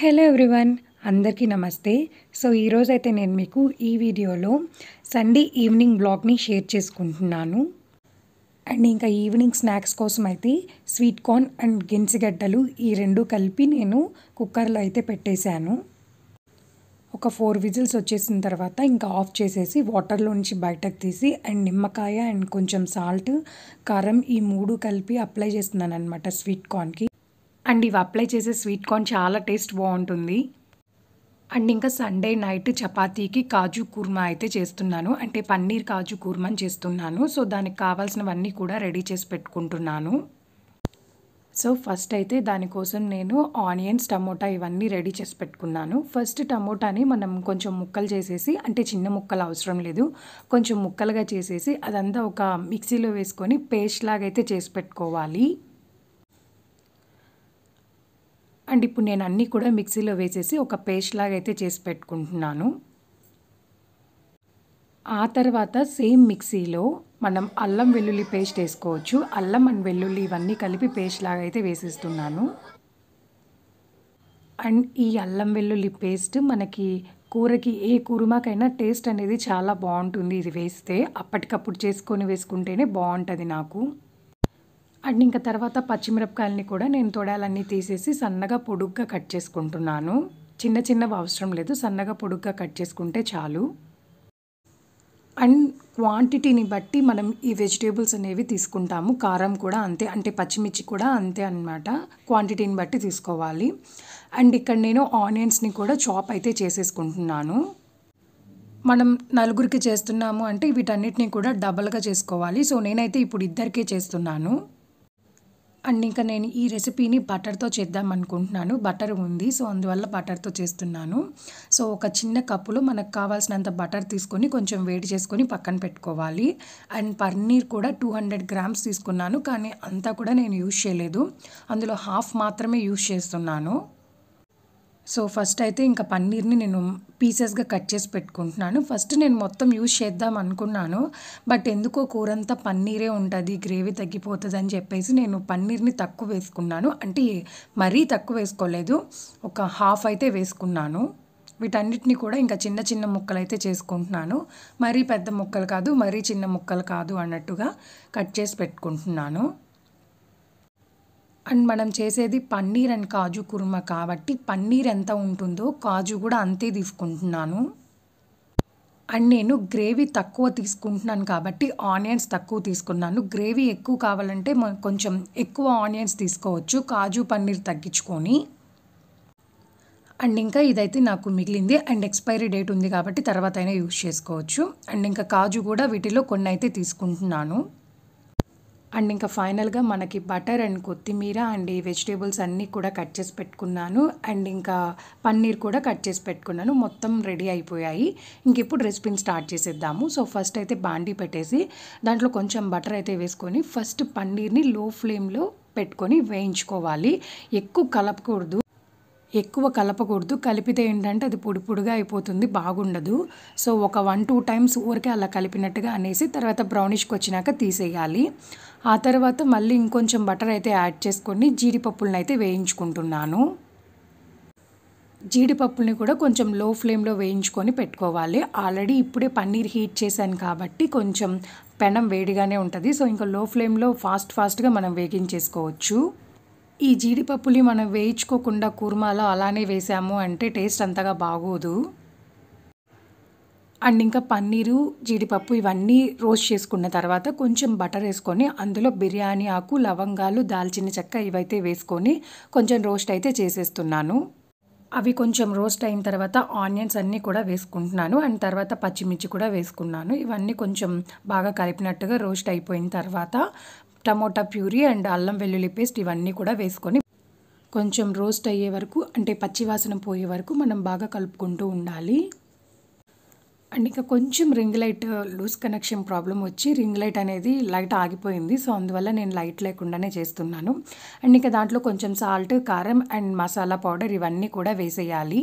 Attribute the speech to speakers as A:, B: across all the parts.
A: Hello everyone, అందరికీ నమస్తే. So ఈరోజైతే నేను మీకు ఈ వీడియోలో సండే ఈవినింగ్ బ్లాగ్ని షేర్ చేసుకుంటున్నాను. అండ్ ఇంకా ఈవినింగ్ స్నాక్స్ కోసం అయితే స్వీట్ కార్న్ అండ్ గిన్సిగడ్డలు ఈ రెండు కలిపి నేను కుక్కర్లో అయితే పెట్టేశాను. ఒక 4 విజిల్స్ వచ్చేసిన తర్వాత ఇంకా ఆఫ్ చేసేసి వాటర్లో నుంచి బయటకు తీసి అండ్ నిమ్మకాయ అండ్ కొంచెం సాల్ట్, కారం ఈ 3 కలిపి అప్లై చేస్తున్నాను అనమాట స్వీట్ కార్న్కి. అండ్ ఇవి అప్లై చేసే స్వీట్ కార్న్ చాలా టేస్ట్ బాగుంటుంది. అండ్ ఇంకా సండే నైట్ చపాతీకి కాజు కుర్మా అయితే చేస్తున్నాను, అంటే పన్నీర్ కాజు కుర్మాని చేస్తున్నాను. సో దానికి కావాల్సినవన్నీ కూడా రెడీ చేసి పెట్టుకుంటున్నాను. సో ఫస్ట్ అయితే దానికోసం నేను ఆనియన్స్, టమోటా ఇవన్నీ రెడీ చేసి పెట్టుకున్నాను. ఫస్ట్ టమోటాని మనం కొంచెం ముక్కలు చేసేసి, అంటే చిన్న ముక్కలు అవసరం లేదు, కొంచెం ముక్కలుగా చేసేసి అదంతా ఒక మిక్సీలో వేసుకొని పేస్ట్ లాగైతే చేసి పెట్టుకోవాలి. అండ్ ఇప్పుడు నేను అన్నీ కూడా మిక్సీలో వేసేసి ఒక పేస్ట్ లాగా అయితే చేసి పెట్టుకుంటున్నాను. ఆ తర్వాత సేమ్ మిక్సీలో మనం అల్లం వెల్లుల్లి పేస్ట్ వేసుకోవచ్చు. అల్లం అండ్ వెల్లుల్లి ఇవన్నీ కలిపి పేస్ట్ లాగా అయితే వేసేస్తున్నాను. అండ్ ఈ అల్లం వెల్లుల్లి పేస్ట్ మనకి కూరకి ఏ కుర్మాకైనా టేస్ట్ అనేది చాలా బాగుంటుంది. ఇది వేస్తే అప్పటికప్పుడు చేసుకొని వేసుకుంటేనే బాగుంటుంది నాకు. అండ్ ఇంకా తర్వాత పచ్చిమిరపకాయలని కూడా నేను తొడాలన్నీ తీసేసి సన్నగా పొడుగ్గా కట్ చేసుకుంటున్నాను. చిన్న చిన్నవి అవసరం లేదు, సన్నగా పొడుగ్గా కట్ చేసుకుంటే చాలు. అండ్ క్వాంటిటీని బట్టి మనం ఈ వెజిటేబుల్స్ అనేవి తీసుకుంటాము. కారం కూడా అంతే, అంటే పచ్చిమిర్చి కూడా అంతే అన్నమాట, క్వాంటిటీని బట్టి తీసుకోవాలి. అండ్ ఇక్కడ నేను ఆనియన్స్ని కూడా చాప్ అయితే చేసేసుకుంటున్నాను. మనం నలుగురికి చేస్తున్నాము అంటే వీటన్నిటిని కూడా డబల్గా చేసుకోవాలి. సో నేనైతే ఇప్పుడు ఇద్దరికే చేస్తున్నాను. అండ్ ఇంకా నేను ఈ రెసిపీని బటర్తో చేద్దాం అనుకుంటున్నాను. బటర్ ఉంది, సో అందువల్ల బటర్తో చేస్తున్నాను. సో ఒక చిన్న కప్పులో మనకు కావాల్సినంత బటర్ తీసుకొని కొంచెం వేడి చేసుకొని పక్కన పెట్టుకోవాలి. అండ్ పన్నీర్ కూడా 200 గ్రామ్స్ తీసుకున్నాను, కానీ అంతా కూడా నేను యూజ్ చేయలేదు, అందులో హాఫ్ మాత్రమే యూజ్ చేస్తున్నాను. సో ఫస్ట్ అయితే ఇంకా పన్నీర్ని నేను పీసెస్గా కట్ చేసి పెట్టుకుంటున్నాను. ఫస్ట్ నేను మొత్తం యూజ్ చేద్దాం అనుకున్నాను, బట్ ఎందుకో కూరంతా పన్నీరే ఉంటుంది, గ్రేవీ తగ్గిపోతుంది అని చెప్పేసి నేను పన్నీర్ని తక్కువ వేసుకున్నాను. అంటే మరీ తక్కువ వేసుకోలేదు, ఒక హాఫ్ అయితే వేసుకున్నాను. వీటన్నిటిని కూడా ఇంకా చిన్న చిన్న ముక్కలు అయితే చేసుకుంటున్నాను. మరీ పెద్ద ముక్కలు కాదు, మరీ చిన్న ముక్కలు కాదు అన్నట్టుగా కట్ చేసి పెట్టుకుంటున్నాను. అండ్ మనం చేసేది పన్నీర్ అండ్ కాజు కుర్మా కాబట్టి పన్నీర్ ఎంత ఉంటుందో కాజు కూడా అంతే తీసుకుంటున్నాను. అండ్ నేను గ్రేవీ తక్కువ తీసుకుంటున్నాను కాబట్టి ఆనియన్స్ తక్కువ తీసుకున్నాను. గ్రేవీ ఎక్కువ కావాలంటే కొంచెం ఎక్కువ ఆనియన్స్ తీసుకోవచ్చు, కాజు పన్నీర్ తగ్గించుకొని. అండ్ ఇంకా ఇదైతే నాకు మిగిలింది, అండ్ ఎక్స్పైరీ డేట్ ఉంది కాబట్టి తర్వాత అయినా యూజ్ చేసుకోవచ్చు. అండ్ ఇంకా కాజు కూడా వీటిలో కొన్ని అయితే తీసుకుంటున్నాను. అండ్ ఇంకా ఫైనల్గా మనకి బటర్ అండ్ కొత్తిమీర అండ్ ఈ వెజిటేబుల్స్ అన్నీ కూడా కట్ చేసి పెట్టుకున్నాను. అండ్ ఇంకా పన్నీర్ కూడా కట్ చేసి పెట్టుకున్నాను. మొత్తం రెడీ అయిపోయాయి. ఇంక ఇప్పుడు రెసిపీని స్టార్ట్ చేసేద్దాము. సో ఫస్ట్ అయితే బాండీ పెట్టేసి దాంట్లో కొంచెం బటర్ అయితే వేసుకొని ఫస్ట్ పన్నీర్ని లో ఫ్లేమ్లో పెట్టుకొని వేయించుకోవాలి. ఎక్కువ కలపకూడదు, కలిపితే ఏంటంటే అది పొడి పొడిగా అయిపోతుంది, బాగుండదు. సో ఒక 1-2 టైమ్స్ ఊరికే అలా కలిపినట్టుగా అనేసి తర్వాత బ్రౌనిష్కి వచ్చినాక తీసేయాలి. ఆ తర్వాత మళ్ళీ ఇంకొంచెం బటర్ అయితే యాడ్ చేసుకొని జీడిపప్పులను అయితే వేయించుకుంటున్నాను. జీడిపప్పుల్ని కూడా కొంచెం లో ఫ్లేమ్లో వేయించుకొని పెట్టుకోవాలి. ఆల్రెడీ ఇప్పుడే పన్నీర్ హీట్ చేశాను కాబట్టి కొంచెం పెనం వేడిగానే ఉంటుంది. సో ఇంకా లో ఫ్లేమ్లో ఫాస్ట్గా మనం వేగించేసుకోవచ్చు. ఈ జీడిపప్పుని మనం వేయించుకోకుండా కుర్మాలో అలానే వేసాము అంటే టేస్ట్ అంతగా బాగోదు. అండ్ ఇంకా పన్నీరు, జీడిపప్పు ఇవన్నీ రోస్ట్ చేసుకున్న తర్వాత కొంచెం బటర్ వేసుకొని అందులో బిర్యానీ ఆకు, లవంగాలు, దాల్చిన చెక్క ఇవైతే వేసుకొని కొంచెం రోస్ట్ అయితే చేసేస్తున్నాను. అవి కొంచెం రోస్ట్ అయిన తర్వాత ఆనియన్స్ అన్నీ కూడా వేసుకుంటున్నాను. అండ్ తర్వాత పచ్చిమిర్చి కూడా వేసుకున్నాను. ఇవన్నీ కొంచెం బాగా కలిపినట్టుగా రోస్ట్ అయిపోయిన తర్వాత టమోటా ప్యూరీ అండ్ అల్లం వెల్లుల్లి పేస్ట్ ఇవన్నీ కూడా వేసుకొని కొంచెం రోస్ట్ అయ్యే వరకు, అంటే పచ్చివాసన పోయే వరకు మనం బాగా కలుపుకుంటూ ఉండాలి. అండ్ ఇంకా కొంచెం ring light loose connection problem వచ్చి రింగ్ లైట్ అనేది లైట్ ఆగిపోయింది. సో అందువల్ల నేను లైట్ లేకుండానే చేస్తున్నాను. అండ్ ఇంకా దాంట్లో కొంచెం సాల్ట్, కారం అండ్ మసాలా పౌడర్ ఇవన్నీ కూడా వేసేయాలి.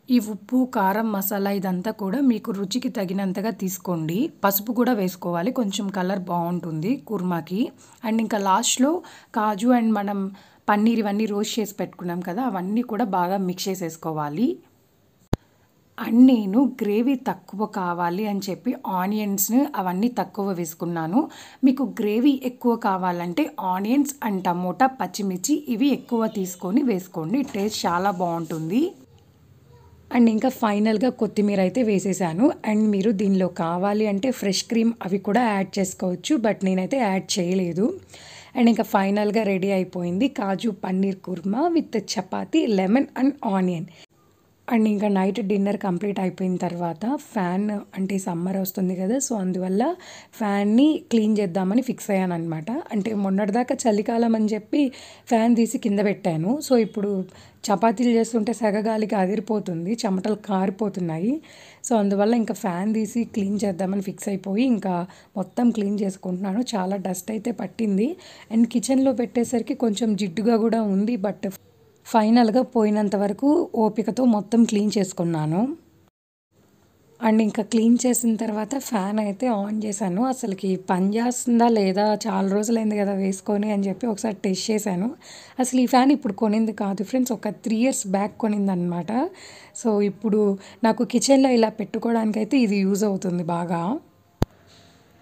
A: ఈ ఉప్పు, కారం, మసాలా ఇదంతా కూడా మీకు రుచికి తగినంతగా తీసుకోండి. పసుపు కూడా వేసుకోవాలి, కొంచెం కలర్ బాగుంటుంది కుర్మాకి. అండ్ ఇంకా లాస్ట్లో కాజు అండ్ మనం పన్నీర్ ఇవన్నీ రోస్ట్ చేసి పెట్టుకున్నాం కదా, అవన్నీ కూడా బాగా మిక్స్ చేసేసుకోవాలి. అండ్ నేను గ్రేవీ తక్కువ కావాలి అని చెప్పి ఆనియన్స్ అవన్నీ తక్కువ వేసుకున్నాను. మీకు గ్రేవీ ఎక్కువ కావాలంటే ఆనియన్స్ అండ్ టమోటా, పచ్చిమిర్చి ఇవి ఎక్కువ తీసుకొని వేసుకోండి, టేస్ట్ చాలా బాగుంటుంది. అండ్ ఇంకా ఫైనల్గా కొత్తిమీర అయితే వేసేసాను. అండ్ మీరు దీనిలో కావాలి అంటే ఫ్రెష్ క్రీమ్ అవి కూడా యాడ్ చేసుకోవచ్చు, బట్ నేనైతే యాడ్ చేయలేదు. అండ్ ఇంకా ఫైనల్గా రెడీ అయిపోయింది kaju paneer kurma with chapati, lemon and onion. And ఇంకా నైట్ డిన్నర్ కంప్లీట్ అయిపోయిన తర్వాత ఫ్యాన్, అంటే సమ్మర్ వస్తుంది కదా, సో అందువల్ల ఫ్యాన్ని క్లీన్ చేద్దామని ఫిక్స్ అయ్యాను అనమాట. అంటే మొన్నటిదాకా చలికాలం అని చెప్పి ఫ్యాన్ తీసి కింద పెట్టాను. సో ఇప్పుడు చపాతీలు చేస్తుంటే సెగగాలికి అదిరిపోతుంది, చెమటలు కారిపోతున్నాయి. సో అందువల్ల ఇంకా ఫ్యాన్ తీసి క్లీన్ చేద్దామని ఫిక్స్ అయిపోయి ఇంకా మొత్తం క్లీన్ చేసుకుంటున్నాను. చాలా డస్ట్ అయితే పట్టింది. అండ్ కిచెన్లో పెట్టేసరికి కొంచెం జిడ్డుగా కూడా ఉంది, బట్ ఫైనల్గా పోయినంత వరకు ఓపికతో మొత్తం క్లీన్ చేసుకున్నాను. అండ్ ఇంకా క్లీన్ చేసిన తర్వాత ఫ్యాన్ అయితే ఆన్ చేశాను. అసలుకి పని చేస్తుందా లేదా, చాలా రోజులైంది కదా వేసుకొని అని చెప్పి ఒకసారి టెస్ట్ చేశాను. అసలు ఈ ఫ్యాన్ ఇప్పుడు కొనింది కాదు ఫ్రెండ్స్, ఒక 3 years బ్యాక్ కొనింది అనమాట. సో ఇప్పుడు నాకు కిచెన్లో ఇలా పెట్టుకోవడానికి అయితే ఇది యూజ్ అవుతుంది బాగా.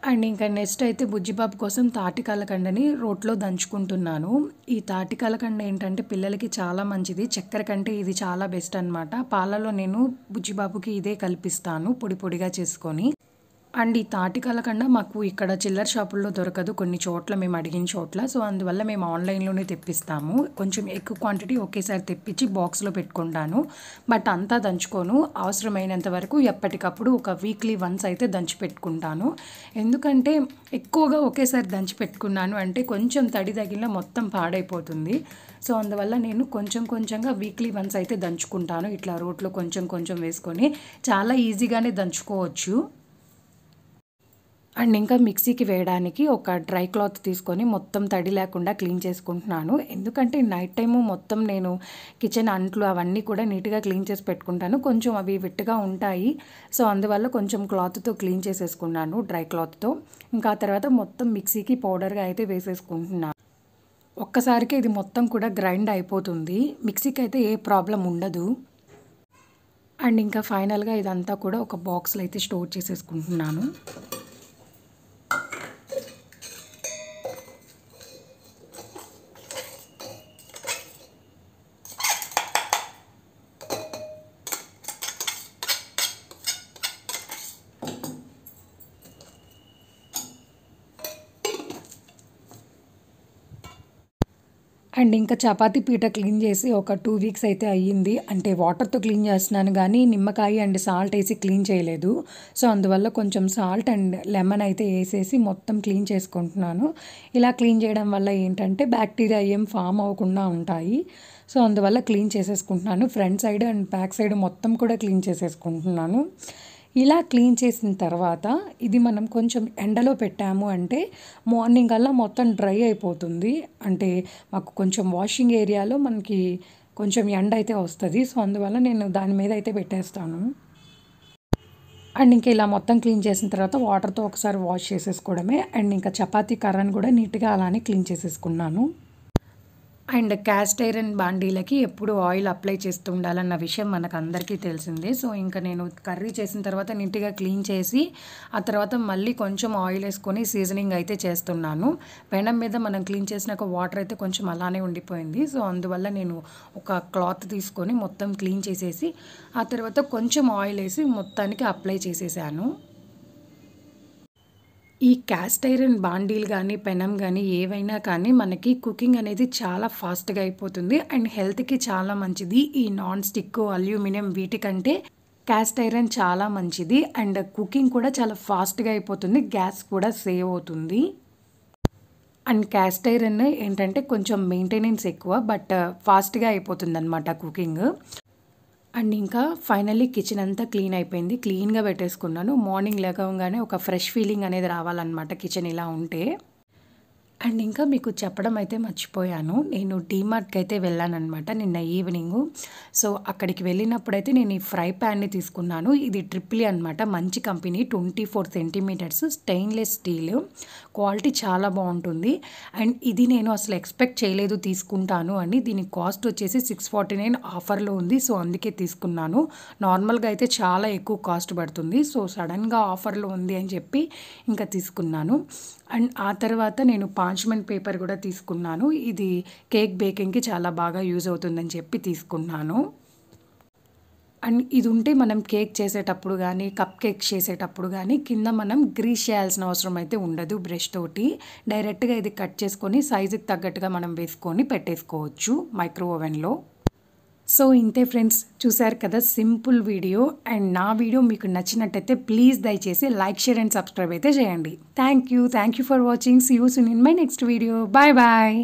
A: అండ్ ఇంకా నెక్స్ట్ అయితే బుజ్జిబాబు కోసం తాటి కలకండని రోట్లో దంచుకుంటున్నాను. ఈ తాటి కలకండ ఏంటంటే పిల్లలకి చాలా మంచిది, చక్కెర కంటే ఇది చాలా బెస్ట్ అనమాట. పాలలో నేను బుజ్జిబాబుకి ఇదే కల్పిస్తాను పొడి పొడిగా చేసుకొని. అండ్ ఈ తాటి కలకండ మాకు ఇక్కడ చిల్లర షాపుల్లో దొరకదు కొన్ని చోట్ల, మేము అడిగిన చోట్ల. సో అందువల్ల మేము ఆన్లైన్లోనే తెప్పిస్తాము. కొంచెం ఎక్కువ క్వాంటిటీ ఒకేసారి తెప్పించి బాక్స్లో పెట్టుకుంటాను, బట్ అంతా దంచుకోను. అవసరమైనంత వరకు ఎప్పటికప్పుడు ఒక వీక్లీ వన్స్ అయితే దంచి పెట్టుకుంటాను. ఎందుకంటే ఎక్కువగా ఒకేసారి దంచి పెట్టుకున్నాను అంటే కొంచెం తడి తగిలిన మొత్తం పాడైపోతుంది. సో అందువల్ల నేను కొంచెం కొంచెంగా వీక్లీ వన్స్ అయితే దంచుకుంటాను. ఇట్లా రోట్లో కొంచెం కొంచెం వేసుకొని చాలా ఈజీగానే దంచుకోవచ్చు. అండ్ ఇంకా మిక్సీకి వేయడానికి ఒక డ్రై క్లాత్ తీసుకొని మొత్తం తడి లేకుండా క్లీన్ చేసుకుంటున్నాను. ఎందుకంటే నైట్ టైము మొత్తం నేను కిచెన్ అంట్లు అవన్నీ కూడా నీట్గా క్లీన్ చేసి పెట్టుకుంటాను, కొంచెం అవి వెట్టుగా ఉంటాయి. సో అందువల్ల కొంచెం క్లాత్తో క్లీన్ చేసేసుకున్నాను, డ్రై క్లాత్తో. ఇంకా తర్వాత మొత్తం మిక్సీకి పౌడర్గా అయితే వేసేసుకుంటున్నాను. ఒక్కసారికి ఇది మొత్తం కూడా గ్రైండ్ అయిపోతుంది, మిక్సీకి అయితే ఏ ప్రాబ్లం ఉండదు. అండ్ ఇంకా ఫైనల్గా ఇదంతా కూడా ఒక బాక్స్లో అయితే స్టోర్ చేసేసుకుంటున్నాను. అండ్ ఇంకా చపాతీ పీట క్లీన్ చేసి ఒక 2 weeks అయితే అయ్యింది. అంటే వాటర్తో క్లీన్ చేస్తున్నాను కానీ నిమ్మకాయ అండ్ సాల్ట్ వేసి క్లీన్ చేయలేదు. సో అందువల్ల కొంచెం సాల్ట్ అండ్ లెమన్ అయితే వేసేసి మొత్తం క్లీన్ చేసుకుంటున్నాను. ఇలా క్లీన్ చేయడం వల్ల ఏంటంటే బ్యాక్టీరియా ఏం ఫామ్ అవ్వకుండా ఉంటాయి. సో అందువల్ల క్లీన్ చేసేసుకుంటున్నాను. Front side and back side మొత్తం కూడా క్లీన్ చేసేసుకుంటున్నాను. ఇలా క్లీన్ చేసిన తర్వాత ఇది మనం కొంచెం ఎండలో పెట్టాము అంటే మార్నింగ్ కల్లా మొత్తం డ్రై అయిపోతుంది. అంటే మాకు కొంచెం వాషింగ్ ఏరియాలో మనకి కొంచెం ఎండ అయితే వస్తుంది. సో అందువల్ల నేను దాని మీద అయితే పెట్టేస్తాను. అండ్ ఇంకా ఇలా మొత్తం క్లీన్ చేసిన తర్వాత వాటర్తో ఒకసారి వాష్ చేసేసుకోవడమే. అండ్ ఇంకా చపాతీ కర్రను కూడా నీట్గా అలానే క్లీన్ చేసేసుకున్నాను. అండ్ క్యాస్ట్ ఐరన్ బాండీలకి ఎప్పుడు ఆయిల్ అప్లై చేస్తూ ఉండాలన్న విషయం మనకు అందరికీ తెలిసిందే. సో ఇంకా నేను కర్రీ చేసిన తర్వాత నీట్గా క్లీన్ చేసి ఆ తర్వాత మళ్ళీ కొంచెం ఆయిల్ వేసుకొని సీజనింగ్ అయితే చేస్తున్నాను. పెనం మీద మనం క్లీన్ చేసినాక వాటర్ అయితే కొంచెం అలానే ఉండిపోయింది. సో అందువల్ల నేను ఒక క్లాత్ తీసుకొని మొత్తం క్లీన్ చేసేసి ఆ తర్వాత కొంచెం ఆయిల్ వేసి మొత్తానికి అప్లై చేసేసాను. ఈ క్యాస్ట్ ఐరన్ బాండీలు కానీ పెనం కానీ ఏవైనా కానీ మనకి కుకింగ్ అనేది చాలా ఫాస్ట్గా అయిపోతుంది అండ్ హెల్త్కి చాలా మంచిది. ఈ నాన్ స్టిక్, అల్యూమినియం వీటికంటే క్యాస్ట్ ఐరన్ చాలా మంచిది అండ్ కుకింగ్ కూడా చాలా ఫాస్ట్గా అయిపోతుంది, గ్యాస్ కూడా సేవ్ అవుతుంది. అండ్ క్యాస్ట్ ఐరన్ ఏంటంటే కొంచెం మెయింటెనెన్స్ ఎక్కువ, బట్ ఫాస్ట్గా అయిపోతుంది అనమాట కుకింగ్. అండ్ ఇంకా ఫైనల్లీ కిచెన్ అంతా క్లీన్ అయిపోయింది, క్లీన్గా పెట్టేసుకున్నాను. మార్నింగ్ లేవగానే ఒక ఫ్రెష్ ఫీలింగ్ అనేది రావాలన్నమాట కిచెన్ ఇలా ఉంటే. అండ్ ఇంకా మీకు చెప్పడం అయితే మర్చిపోయాను. నేను డీమార్ట్‌కి అయితే వెళ్ళాననమాట నిన్న ఈవినింగు. సో, అక్కడికి వెళ్ళినప్పుడైతే నేను ఈ ఫ్రై ప్యాన్‌ని తీసుకున్నాను. ఇది ట్రిప్లీ అనమాట. మంచి company 24 centimetres stainless steel. Quality చాలా బావుంటుంది. అండ్ ఇది నేను అసలు ఎక్స్‌పెక్ట్ చేయలేదు తీసుకుంటాను అని. దీని కాస్ట్ వచ్చేసి 649 ఆఫర్‌లో ఉంది. సో, అందుకే తీసుకున్నాను. నార్మల్‌గా అయితే చాలా ఎక్కువ కాస్ట్ పడుతుంది. సో, సడెన్‌గా ఆఫర్‌లో ఉంది అని చెప్పి ఇంకా తీసుకున్నాను. అండ్ ఆ తర్వాత నేను పార్చ్‌మెంట్ పేపర్ గూడా తీసుకున్నాను. ఇది కేక్ బేకింగ్‌కి చాలా బాగా యూజ్ అవుతుందని చెప్పి తీసుకున్నాను. అండ్ ఇది ఉంటే మనం కేక్ చేసేటప్పుడు గానీ, కప్ కేక్స్ చేసేటప్పుడు గానీ, కింద మనం గ్రీస్ చేయాల్సిన అవసరం అయితే ఉండదు బ్రష్ తోటి. డైరెక్ట్‌గా ఇది కట్ చేసుకొని సైజుకి తగ్గట్టుగా మనం వేసుకొని పెట్టేసుకోవచ్చు మైక్రో ఓవెన్‌లో. సో, ఇంతే ఫ్రెండ్స్. చూసారు కదా సింపుల్ వీడియో. అండ్ నా వీడియో మీకు నచ్చినట్టయితే ప్లీజ్ దయచేసి లైక్, షేర్ అండ్ సబ్స్క్రైబ్ అయితే చేయండి. Thank you. Thank you for watching. See you soon in my next video. Bye bye.